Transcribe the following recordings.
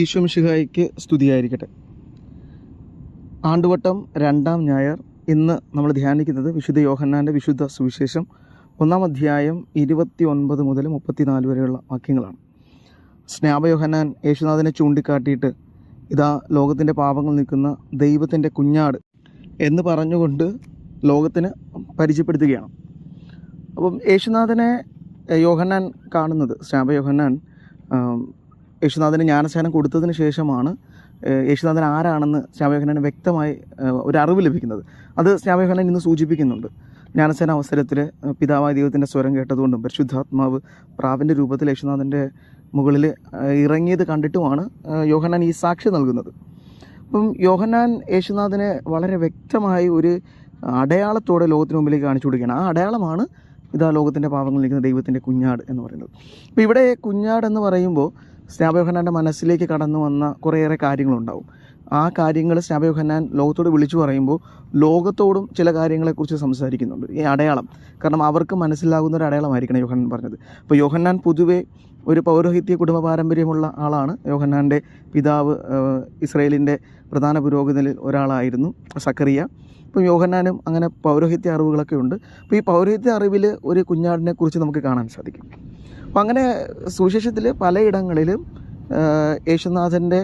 ഈശോ മിശിഹായ്ക്ക് സ്തുതിയായിരിക്കട്ടെ. ആണ്ടുവട്ടം 2-ാം ഞായർ. ഇന്ന് നമ്മൾ ധ്യാനിക്കുന്നത് വിശുദ്ധ യോഹന്നാൻ്റെ വിശുദ്ധ സുവിശേഷം 1-ാം അധ്യായം 29 മുതൽ 34 വരെയുള്ള വാക്യങ്ങളാണ്. സ്നാപ യോഹന്നാൻ യേശുനാഥനെ ചൂണ്ടിക്കാട്ടിയിട്ട് ഇതാ ലോകത്തിൻ്റെ പാപങ്ങൾ നീക്കുന്ന ദൈവത്തിൻ്റെ കുഞ്ഞാട് എന്ന് പറഞ്ഞുകൊണ്ട് ലോകത്തിന് പരിചയപ്പെടുത്തുകയാണ്. അപ്പം യേശുനാഥനെ യോഹന്നാൻ കാണുന്നത്, സ്നാപ യോഹന്നാൻ യേശുനാഥന് ജ്ഞാനസ്നാനം കൊടുത്തതിന് ശേഷമാണ് യേശുനാഥൻ ആരാണെന്ന് സ്നാപക യോഹന്നാന് വ്യക്തമായി ഒരു അറിവ് ലഭിക്കുന്നത്. അത് സ്നാപക യോഹന്നാൻ ഇന്ന് സൂചിപ്പിക്കുന്നുണ്ട്. ജ്ഞാനസ്നാന അവസരത്തിൽ പിതാവായ ദൈവത്തിൻ്റെ സ്വരം കേട്ടതുകൊണ്ടും പരിശുദ്ധാത്മാവ് പ്രാവിൻ്റെ രൂപത്തിൽ യേശുനാഥൻ്റെ മുകളിൽ ഇറങ്ങിയത് കണ്ടിട്ടുമാണ് യോഹന്നാൻ ഈ സാക്ഷി നൽകുന്നത്. അപ്പം യോഹന്നാൻ യേശുനാഥനെ വളരെ വ്യക്തമായി ഒരു അടയാളത്തോടെ ലോകത്തിന് മുമ്പിലേക്ക് കാണിച്ചു കൊടുക്കുകയാണ്. ആ അടയാളമാണ് ഇതാ ലോകത്തിൻ്റെ പാപങ്ങൾ നീക്കുന്ന ദൈവത്തിൻ്റെ കുഞ്ഞാട് എന്ന് പറയുന്നത്. അപ്പോൾ ഇവിടെ കുഞ്ഞാട് എന്ന് പറയുമ്പോൾ സ്നാപക യോഹന്നാൻ്റെ മനസ്സിലേക്ക് കടന്നു വന്ന കുറേയേറെ കാര്യങ്ങളുണ്ടാവും. ആ കാര്യങ്ങൾ സ്നാപക യോഹന്നാൻ ലോകത്തോട് വിളിച്ചു പറയുമ്പോൾ ലോകത്തോടും ചില കാര്യങ്ങളെക്കുറിച്ച് സംസാരിക്കുന്നുണ്ട്. ഈ അടയാളം, കാരണം അവർക്ക് മനസ്സിലാകുന്ന ഒരു അടയാളമായിരിക്കണം യോഹന്നാൻ പറഞ്ഞത്. അപ്പോൾ യോഹന്നാൻ പൊതുവെ ഒരു പൗരോഹിത്യ കുടുംബ പാരമ്പര്യമുള്ള ആളാണ്. യോഹന്നാൻ്റെ പിതാവ് ഇസ്രായേലിൻ്റെ പ്രധാന പുരോഹിതനിൽ ഒരാളായിരുന്നു സക്കറിയ. ഇപ്പം യോഹന്നാനും അങ്ങനെ പൗരോഹിത്യ അറിവുകളൊക്കെ ഉണ്ട്. അപ്പോൾ ഈ പൗരോഹിത്യ അറിവിൽ ഒരു കുഞ്ഞാടിനെ കുറിച്ച് നമുക്ക് കാണാൻ സാധിക്കും. അപ്പം അങ്ങനെ സുവിശേഷത്തിൽ പലയിടങ്ങളിലും യേശുനാഥൻ്റെ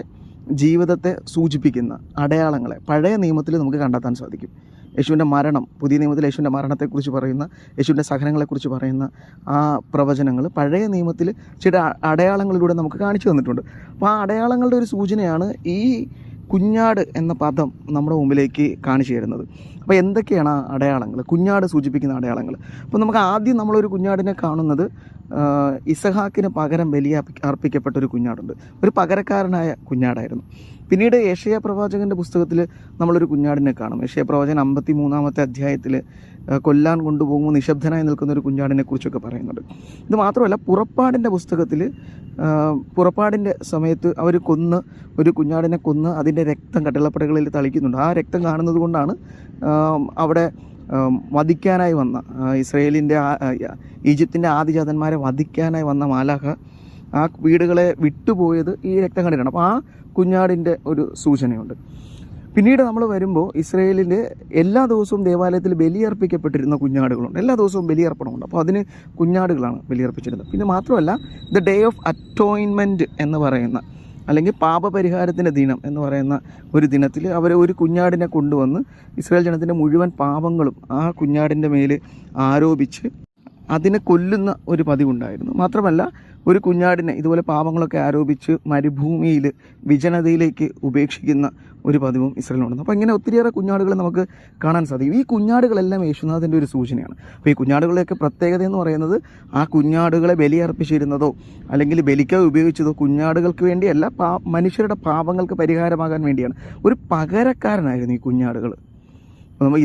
ജീവിതത്തെ സൂചിപ്പിക്കുന്ന അടയാളങ്ങളെ പഴയ നിയമത്തിൽ നമുക്ക് കണ്ടെത്താൻ സാധിക്കും. യേശുവിൻ്റെ മരണം, പുതിയ നിയമത്തിൽ യേശുവിൻ്റെ മരണത്തെക്കുറിച്ച് പറയുന്ന, യേശുവിൻ്റെ സഹനങ്ങളെക്കുറിച്ച് പറയുന്ന ആ പ്രവചനങ്ങൾ പഴയ നിയമത്തിൽ ചില അടയാളങ്ങളിലൂടെ നമുക്ക് കാണിച്ചു തന്നിട്ടുണ്ട്. അപ്പോൾ ആ അടയാളങ്ങളുടെ ഒരു സൂചനയാണ് ഈ കുഞ്ഞാട് എന്ന പദം നമ്മുടെ മുമ്പിലേക്ക് കാണിച്ചു തരുന്നത്. അപ്പോൾ എന്തൊക്കെയാണ് ആ അടയാളങ്ങൾ, കുഞ്ഞാട് സൂചിപ്പിക്കുന്ന അടയാളങ്ങൾ? അപ്പോൾ നമുക്ക് ആദ്യം നമ്മളൊരു കുഞ്ഞാടിനെ കാണുന്നത് ഇസഹാക്കിന് പകരം ബലി അർപ്പിക്കപ്പെട്ട ഒരു കുഞ്ഞാടുണ്ട്. ഒരു പകരക്കാരനായ കുഞ്ഞാടായിരുന്നു. പിന്നീട് യേശയ്യാ പ്രവാചകൻ്റെ പുസ്തകത്തിൽ നമ്മളൊരു കുഞ്ഞാടിനെ കാണും. യേശയ്യാ പ്രവാചകൻ 53-ാമത്തെ അധ്യായത്തിൽ കൊല്ലാൻ കൊണ്ടുപോകുമ്പോൾ നിശബ്ദനായി നിൽക്കുന്ന ഒരു കുഞ്ഞാടിനെ കുറിച്ചൊക്കെ പറയുന്നുണ്ട്. ഇത് മാത്രമല്ല, പുറപ്പാടിൻ്റെ പുസ്തകത്തിൽ പുറപ്പാടിൻ്റെ സമയത്ത് അവർ ഒരു കുഞ്ഞാടിനെ കൊന്ന് അതിൻ്റെ രക്തം കട്ടിളപ്പടകളിൽ തളിക്കുന്നുണ്ട്. ആ രക്തം കാണുന്നത് കൊണ്ടാണ് അവിടെ വധിക്കാനായി വന്ന ഇസ്രായേലിൻ്റെ ഈജിപ്തിൻ്റെ ആദിജാതന്മാരെ വധിക്കാനായി വന്ന മാലാഖ ആ വീടുകളെ വിട്ടുപോയത് ഈ രക്തം കണ്ടിട്ടാണ്. അപ്പോൾ ആ കുഞ്ഞാടിൻ്റെ ഒരു സൂചനയുണ്ട്. പിന്നീട് നമ്മൾ വരുമ്പോൾ ഇസ്രായേലിൻ്റെ എല്ലാ ദിവസവും ദേവാലയത്തിൽ ബലിയർപ്പിക്കപ്പെട്ടിരുന്ന കുഞ്ഞാടുകളുണ്ട്. എല്ലാ ദിവസവും ബലിയർപ്പണമുണ്ട്. അപ്പോൾ അതിന് കുഞ്ഞാടുകളാണ് ബലിയർപ്പിച്ചിരുന്നത്. പിന്നെ മാത്രമല്ല, ദ ഡേ ഓഫ് അറ്റോയിൻമെൻറ്റ് എന്ന് പറയുന്ന, അല്ലെങ്കിൽ പാപപരിഹാരത്തിൻ്റെ ദിനം എന്ന് പറയുന്ന ഒരു ദിനത്തിൽ അവർ ഒരു കുഞ്ഞാടിനെ കൊണ്ടുവന്ന് ഇസ്രായേൽ ജനത്തിൻ്റെ മുഴുവൻ പാപങ്ങളും ആ കുഞ്ഞാടിൻ്റെ മേൽ ആരോപിച്ച് അതിനെ കൊല്ലുന്ന ഒരു പതിവുണ്ടായിരുന്നു. മാത്രമല്ല, ഒരു കുഞ്ഞാടിനെ ഇതുപോലെ പാപങ്ങളൊക്കെ ആരോപിച്ച് മരുഭൂമിയിൽ വിജനതയിലേക്ക് ഉപേക്ഷിക്കുന്ന ഒരു പതിവും ഇസ്രായേലിനുണ്ട്. അപ്പോൾ ഇങ്ങനെ ഒത്തിരിയേറെ കുഞ്ഞാടുകൾ നമുക്ക് കാണാൻ സാധിക്കും. ഈ കുഞ്ഞാടുകളെല്ലാം യേശുനാഥൻ്റെ ഒരു സൂചനയാണ്. അപ്പോൾ ഈ കുഞ്ഞാടുകളുടെയൊക്കെ പ്രത്യേകത എന്ന് പറയുന്നത്, ആ കുഞ്ഞാടുകളെ ബലിയർപ്പിച്ചിരുന്നതോ അല്ലെങ്കിൽ ബലിക്കായി ഉപയോഗിച്ചതോ കുഞ്ഞാടുകൾക്ക് വേണ്ടിയല്ല, മനുഷ്യരുടെ പാപങ്ങൾക്ക് പരിഹാരമാകാൻ വേണ്ടിയാണ്. ഒരു പകരക്കാരനായിരുന്നു ഈ കുഞ്ഞാടുകൾ. നമ്മൾ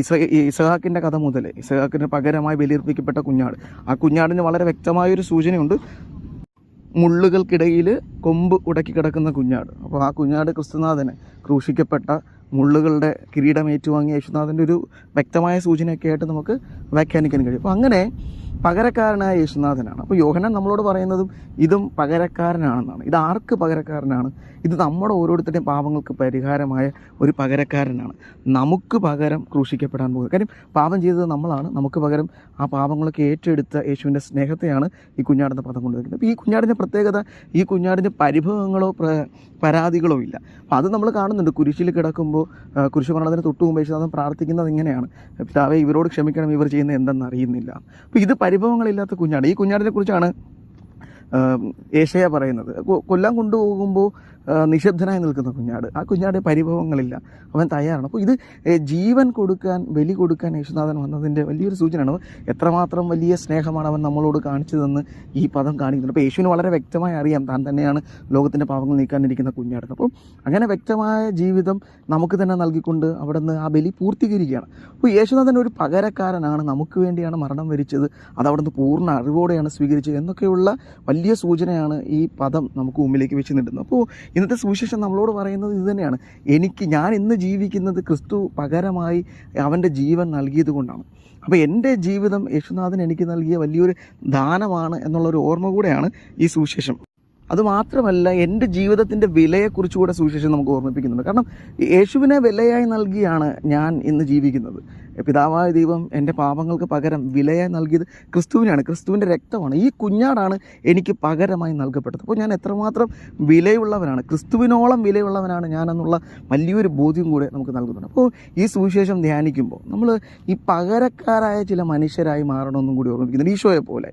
ഇസഹാക്കിൻ്റെ കഥ മുതൽ ഇസഹാക്കിന് പകരമായി ബലിയർപ്പിക്കപ്പെട്ട കുഞ്ഞാട്, ആ കുഞ്ഞാടിന് വളരെ വ്യക്തമായൊരു സൂചനയുണ്ട്. മുള്ളുകൾക്കിടയിൽ കൊമ്പ് ഉടക്കി കിടക്കുന്ന കുഞ്ഞാട്. അപ്പോൾ ആ കുഞ്ഞാട് ക്രിസ്തുനാഥന് ക്രൂശിക്കപ്പെട്ട മുള്ളുകളുടെ കിരീടം ഏറ്റുവാങ്ങിയ യേശുനാഥൻ്റെ ഒരു വ്യക്തമായ സൂചനയൊക്കെ ആയിട്ട് നമുക്ക് വ്യാഖ്യാനിക്കാൻ കഴിയും. അപ്പോൾ അങ്ങനെ പകരക്കാരനായ യേശുനാഥനാണ്. അപ്പോൾ യോഹന്നാൻ നമ്മളോട് പറയുന്നതും ഇതും പകരക്കാരനാണെന്നാണ്. ഇത് ആർക്ക് പകരക്കാരനാണ്? ഇത് നമ്മുടെ ഓരോരുത്തരുടെയും പാപങ്ങൾക്ക് പരിഹാരമായ ഒരു പകരക്കാരനാണ്. നമുക്ക് പകരം ക്രൂശിക്കപ്പെടാൻ പോകുന്നത്. കാര്യം പാപം ചെയ്തത് നമ്മളാണ്. നമുക്ക് പകരം ആ പാപങ്ങളൊക്കെ ഏറ്റെടുത്ത യേശുവിൻ്റെ സ്നേഹത്തെയാണ് ഈ കുഞ്ഞാടിൻ്റെ പദം കൊണ്ടുവരുന്നത്. അപ്പോൾ ഈ കുഞ്ഞാടിൻ്റെ പ്രത്യേകത, ഈ കുഞ്ഞാടിന് പരിഭവങ്ങളോ പരാതികളോ ഇല്ല. അപ്പോൾ അത് നമ്മൾ കാണുന്നുണ്ട്. കുരിശിൽ കിടക്കുമ്പോൾ, കുരിശ് മരണത്തിന് തൊട്ടു മുമ്പ് യേശുനാഥൻ പ്രാർത്ഥിക്കുന്നത് ഇങ്ങനെയാണ്: പിതാവേ, ഇവരോട് ക്ഷമിക്കണം, ഇവർ ചെയ്യുന്നത് എന്തെന്ന് അറിയുന്നില്ല. അപ്പോൾ ഇത് പരിഭവങ്ങളില്ലാത്ത കുഞ്ഞാട്. ഈ കുഞ്ഞാടിനെ കുറിച്ചാണ് യേശയ്യാ പറയുന്നത്. കൊല്ലാൻ കൊണ്ടുപോകുമ്പോൾ നിശബ്ദനായി നിൽക്കുന്ന കുഞ്ഞാട്. ആ കുഞ്ഞാട് പരിഭവങ്ങളില്ല, അവൻ തയ്യാറാണ്. അപ്പോൾ ഇത് ജീവൻ കൊടുക്കാൻ, ബലി കൊടുക്കാൻ യേശുനാഥൻ വന്നതിൻ്റെ വലിയൊരു സൂചനയാണ്. എത്രമാത്രം വലിയ സ്നേഹമാണ് അവൻ നമ്മളോട് കാണിച്ചതെന്ന് ഈ പദം കാണിക്കുന്നുണ്ട്. അപ്പോൾ യേശുവിന് വളരെ വ്യക്തമായി അറിയാം താൻ തന്നെയാണ് ലോകത്തിൻ്റെ പാപങ്ങൾ നീക്കാനിരിക്കുന്ന കുഞ്ഞാട്. അപ്പോൾ അങ്ങനെ വ്യക്തമായ ജീവിതം നമുക്ക് തന്നെ നൽകിക്കൊണ്ട് അവിടെ നിന്ന് ആ ബലി പൂർത്തീകരിക്കുകയാണ്. അപ്പോൾ യേശുനാഥൻ ഒരു പകരക്കാരനാണ്, നമുക്ക് വേണ്ടിയാണ് മരണം വരിച്ചത്, അത് അവിടെ നിന്ന് പൂർണ്ണ അറിവോടെയാണ് സ്വീകരിച്ചത് എന്നൊക്കെയുള്ള വലിയ സൂചനയാണ് ഈ പദം നമുക്ക് മുമ്പിലേക്ക് വെച്ച് നീട്ടുന്നത്. അപ്പോൾ ഇന്നത്തെ സുവിശേഷം നമ്മളോട് പറയുന്നത് ഇത് തന്നെയാണ്. ഞാൻ ഇന്ന് ജീവിക്കുന്നത് ക്രിസ്തു പകരമായി അവൻ്റെ ജീവൻ നൽകിയത് കൊണ്ടാണ്. അപ്പോൾ എൻ്റെ ജീവിതം യേശുനാഥൻ എനിക്ക് നൽകിയ വലിയൊരു ദാനമാണ് എന്നുള്ളൊരു ഓർമ്മ കൂടെയാണ് ഈ സുവിശേഷം. അതുമാത്രമല്ല എൻ്റെ ജീവിതത്തിൻ്റെ വിലയെക്കുറിച്ചുകൂടെ സുവിശേഷം നമുക്ക് ഓർമ്മിപ്പിക്കുന്നുണ്ട്. കാരണം യേശുവിനെ വിലയായി നൽകിയാണ് ഞാൻ ഇന്ന് ജീവിക്കുന്നത്. പിതാവായ ദൈവം എൻ്റെ പാപങ്ങൾക്ക് പകരം വിലയായി നൽകിയത് ക്രിസ്തുവിനെയാണ്, ക്രിസ്തുവിൻ്റെ രക്തമാണ്. ഈ കുഞ്ഞാടാണ് എനിക്ക് പകരമായി നൽകപ്പെട്ടത്. അപ്പോൾ ഞാൻ എത്രമാത്രം വിലയുള്ളവനാണ്, ക്രിസ്തുവിനോളം വിലയുള്ളവനാണ് ഞാനെന്നുള്ള വലിയൊരു ബോധ്യം കൂടെ നമുക്ക് നൽകുന്നുണ്ട്. അപ്പോൾ ഈ സുവിശേഷം ധ്യാനിക്കുമ്പോൾ നമ്മൾ ഈ പകരക്കാരായ ചില മനുഷ്യരായി മാറണമെന്നും കൂടി ഓർമ്മിപ്പിക്കുന്നുണ്ട്. ഈശോയെ പോലെ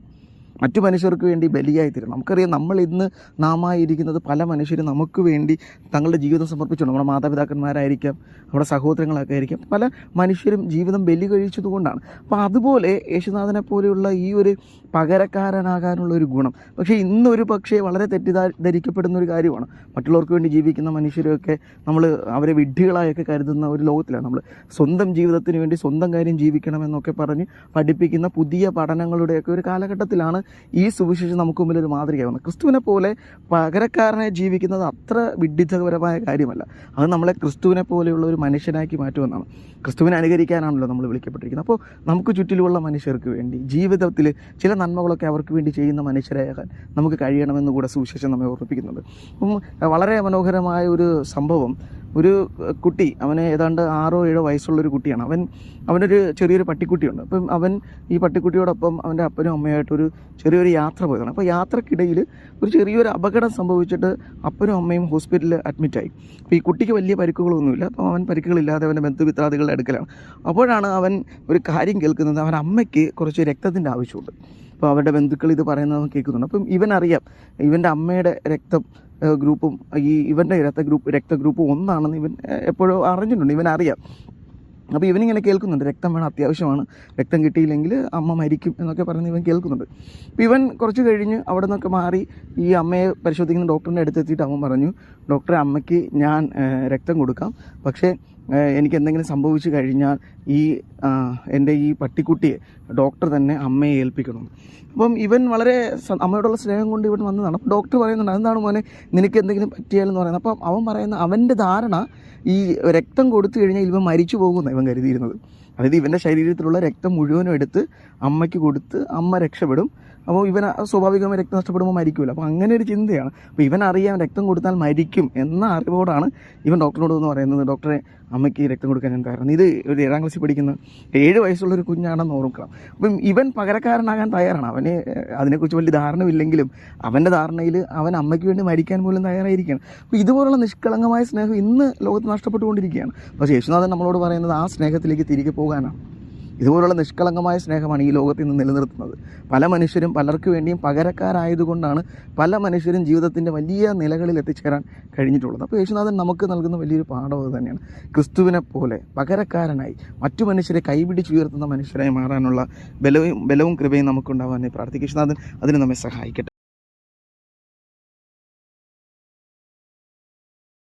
മറ്റു മനുഷ്യർക്ക് വേണ്ടി ബലിയായി തീരണം. നമുക്കറിയാം, നമ്മൾ ഇന്ന് നാമായിരിക്കുന്നത് പല മനുഷ്യരും നമുക്ക് വേണ്ടി തങ്ങളുടെ ജീവിതം സമർപ്പിച്ചിട്ടുണ്ട്. നമ്മുടെ മാതാപിതാക്കന്മാരായിരിക്കാം, നമ്മുടെ സഹോദരങ്ങളൊക്കെ ആയിരിക്കാം, പല മനുഷ്യരും ജീവിതം ബലി കഴിച്ചതുകൊണ്ടാണ്. അപ്പോൾ അതുപോലെ യേശുനാഥനെ പോലെയുള്ള ഈ ഒരു പകരക്കാരനാകാനുള്ള ഒരു ഗുണം പക്ഷേ ഇന്നൊരു പക്ഷേ വളരെ തെറ്റിദ്ധരിക്കപ്പെടുന്ന ഒരു കാര്യമാണ്. മറ്റുള്ളവർക്ക് വേണ്ടി ജീവിക്കുന്ന മനുഷ്യരെയൊക്കെ നമ്മൾ അവരെ വിഡ്ഢികളായൊക്കെ കരുതുന്ന ഒരു ലോകത്തിലാണ്. നമ്മൾ സ്വന്തം ജീവിതത്തിന് വേണ്ടി സ്വന്തം കാര്യം ജീവിക്കണമെന്നൊക്കെ പറഞ്ഞ് പഠിപ്പിക്കുന്ന പുതിയ പഠനങ്ങളുടെയൊക്കെ ഒരു കാലഘട്ടത്തിലാണ് ഈ സുവിശേഷം നമുക്ക് മുമ്പിൽ ഒരു മാതൃകയാവുന്നത്. ക്രിസ്തുവിനെ പോലെ പകരക്കാരനെ ജീവിക്കുന്നത് അത്ര വിഡ്ഢിത്തപരമായ കാര്യമല്ല. അത് നമ്മളെ ക്രിസ്തുവിനെ പോലെയുള്ള ഒരു മനുഷ്യനാക്കി മാറ്റുമെന്നാണ്. ക്രിസ്തുവിനെ അനുകരിക്കാനാണല്ലോ നമ്മൾ വിളിക്കപ്പെട്ടിരിക്കുന്നത്. അപ്പോൾ നമുക്ക് ചുറ്റിലുമുള്ള മനുഷ്യർക്ക് വേണ്ടി ജീവിതത്തിൽ ചില നന്മകളൊക്കെ അവർക്ക് വേണ്ടി ചെയ്യുന്ന മനുഷ്യരാകാൻ നമുക്ക് കഴിയണമെന്ന് കൂടെ സുവിശേഷം നമ്മെ ഓർമ്മിപ്പിക്കുന്നുണ്ട്. അപ്പം വളരെ മനോഹരമായ ഒരു സംഭവം, ഒരു കുട്ടി, അവന് ഏതാണ്ട് 6 or 7 വയസ്സുള്ളൊരു കുട്ടിയാണ്. അവനൊരു ചെറിയൊരു പട്ടിക്കുട്ടിയുണ്ട്. അപ്പം അവൻ ഈ പട്ടിക്കുട്ടിയോടൊപ്പം അവൻ്റെ അപ്പനും അമ്മയായിട്ടൊരു ചെറിയൊരു യാത്ര പോയതാണ്. അപ്പോൾ യാത്രക്കിടയിൽ ഒരു ചെറിയൊരു അപകടം സംഭവിച്ചിട്ട് അപ്പനും അമ്മയും ഹോസ്പിറ്റലിൽ അഡ്മിറ്റായി. അപ്പോൾ ഈ കുട്ടിക്ക് വലിയ പരിക്കുകളൊന്നുമില്ല. അപ്പോൾ അവൻ പരിക്കുകളില്ലാതെ അവൻ്റെ ബന്ധുമിത്രാദികളുടെ അടുക്കലാണ്. അപ്പോഴാണ് അവൻ ഒരു കാര്യം കേൾക്കുന്നത്, അവൻ അമ്മയ്ക്ക് കുറച്ച് രക്തത്തിൻ്റെ ആവശ്യമുണ്ട്. അപ്പോൾ അവരുടെ ബന്ധുക്കൾ ഇത് പറയുന്നത് കേൾക്കുന്നുണ്ട്. അപ്പം ഇവനറിയാം ഇവൻ്റെ അമ്മയുടെ രക്തം ഗ്രൂപ്പും ഇവൻ്റെ രക്തഗ്രൂപ്പ് ഒന്നാണെന്ന് ഇവൻ എപ്പോഴും അറിഞ്ഞിട്ടുണ്ട്, ഇവനറിയാം. അപ്പോൾ ഇവനിങ്ങനെ കേൾക്കുന്നുണ്ട്, രക്തം വേണം, അത്യാവശ്യമാണ്, രക്തം കിട്ടിയില്ലെങ്കിൽ അമ്മ മരിക്കും എന്നൊക്കെ പറഞ്ഞ് ഇവൻ കേൾക്കുന്നുണ്ട്. അപ്പോൾ ഇവൻ കുറച്ച് കഴിഞ്ഞ് അവിടെ നിന്നൊക്കെ മാറി ഈ അമ്മയെ പരിശോധിക്കുന്ന ഡോക്ടറിൻ്റെ അടുത്തെത്തിയിട്ട് അവൻ പറഞ്ഞു, ഡോക്ടറെ, അമ്മയ്ക്ക് ഞാൻ രക്തം കൊടുക്കാം, പക്ഷേ എനിക്ക് എന്തെങ്കിലും സംഭവിച്ചു കഴിഞ്ഞാൽ എൻ്റെ ഈ പട്ടിക്കുട്ടിയെ ഡോക്ടർ തന്നെ അമ്മയെ ഏൽപ്പിക്കണം. അപ്പം ഇവൻ വളരെ അമ്മയോടുള്ള സ്നേഹം കൊണ്ട് ഇവൻ വന്നതാണ്. അപ്പോൾ ഡോക്ടർ പറയുന്നുണ്ട്, അതെന്താണ് മോനെ, നിനക്ക് എന്തെങ്കിലും പറ്റിയാലെന്ന് പറയുന്നത്. അപ്പം അവൻ പറയുന്ന അവൻ്റെ ധാരണ ഈ രക്തം കൊടുത്തു കഴിഞ്ഞാൽ ഇവൻ മരിച്ചു പോകുമെന്നാണ് ഇവൻ കരുതിയിരുന്നത്. അതായത് ഇവൻ്റെ ശരീരത്തിലുള്ള രക്തം മുഴുവനും എടുത്ത് അമ്മയ്ക്ക് കൊടുത്ത് അമ്മ രക്ഷപ്പെടും. അപ്പോൾ ഇവൻ സ്വാഭാവികമായി രക്തം നഷ്ടപ്പെടുമ്പോൾ മരിക്കുമല്ലോ. അപ്പോൾ അങ്ങനെ ഒരു ചിന്തയാണ്. അപ്പോൾ ഇവനറിയാം രക്തം കൊടുത്താൽ മരിക്കും എന്ന അറിവോടാണ് ഇവൻ ഡോക്ടറിനോട് എന്ന് പറയുന്നത്, ഡോക്ടറെ, അമ്മയ്ക്ക് രക്തം കൊടുക്കാൻ ഞാൻ തയ്യാറാണ്. ഇത് ഒരു 7ാം ക്ലാസ്സിൽ പഠിക്കുന്ന 7 വയസ്സുള്ളൊരു കുഞ്ഞാണെന്ന് ഓർക്കണം. അപ്പം ഇവൻ പകരക്കാരനാകാൻ തയ്യാറാണ്. അവന് അതിനെക്കുറിച്ച് വലിയ ധാരണയില്ലെങ്കിലും അവൻ്റെ ധാരണയിൽ അവൻ അമ്മയ്ക്ക് വേണ്ടി മരിക്കാൻ പോലും തയ്യാറായിരിക്കുകയാണ്. അപ്പോൾ ഇതുപോലുള്ള നിഷ്കളങ്കമായ സ്നേഹം ഇന്ന് ലോകത്ത് നഷ്ടപ്പെട്ടുകൊണ്ടിരിക്കുകയാണ്. പക്ഷേ യേശുനാഥൻ നമ്മളോട് പറയുന്നത് ആ സ്നേഹത്തിലേക്ക് തിരികെ പോകാനാണ്. ഇതുപോലുള്ള നിഷ്കളങ്കമായ സ്നേഹമാണ് ഈ ലോകത്തിൽ നിന്ന് നിലനിർത്തുന്നത്. പല മനുഷ്യരും പലർക്ക് വേണ്ടിയും പകരക്കാരായതുകൊണ്ടാണ് പല മനുഷ്യരും ജീവിതത്തിൻ്റെ വലിയ നിലകളിൽ എത്തിച്ചേരാൻ കഴിഞ്ഞിട്ടുള്ളത്. അപ്പോൾ യേശുനാഥൻ നമുക്ക് നൽകുന്ന വലിയൊരു പാഠം അത് തന്നെയാണ്. ക്രിസ്തുവിനെ പോലെ പകരക്കാരനായി മറ്റു മനുഷ്യരെ കൈപിടിച്ചുയർത്തുന്ന മനുഷ്യരായി മാറാനുള്ള ബലവും കൃപയും നമുക്കുണ്ടാവാൻ പ്രാർത്ഥിക്കും. യേശുനാഥൻ അതിന് നമ്മെ സഹായിക്കട്ടെ.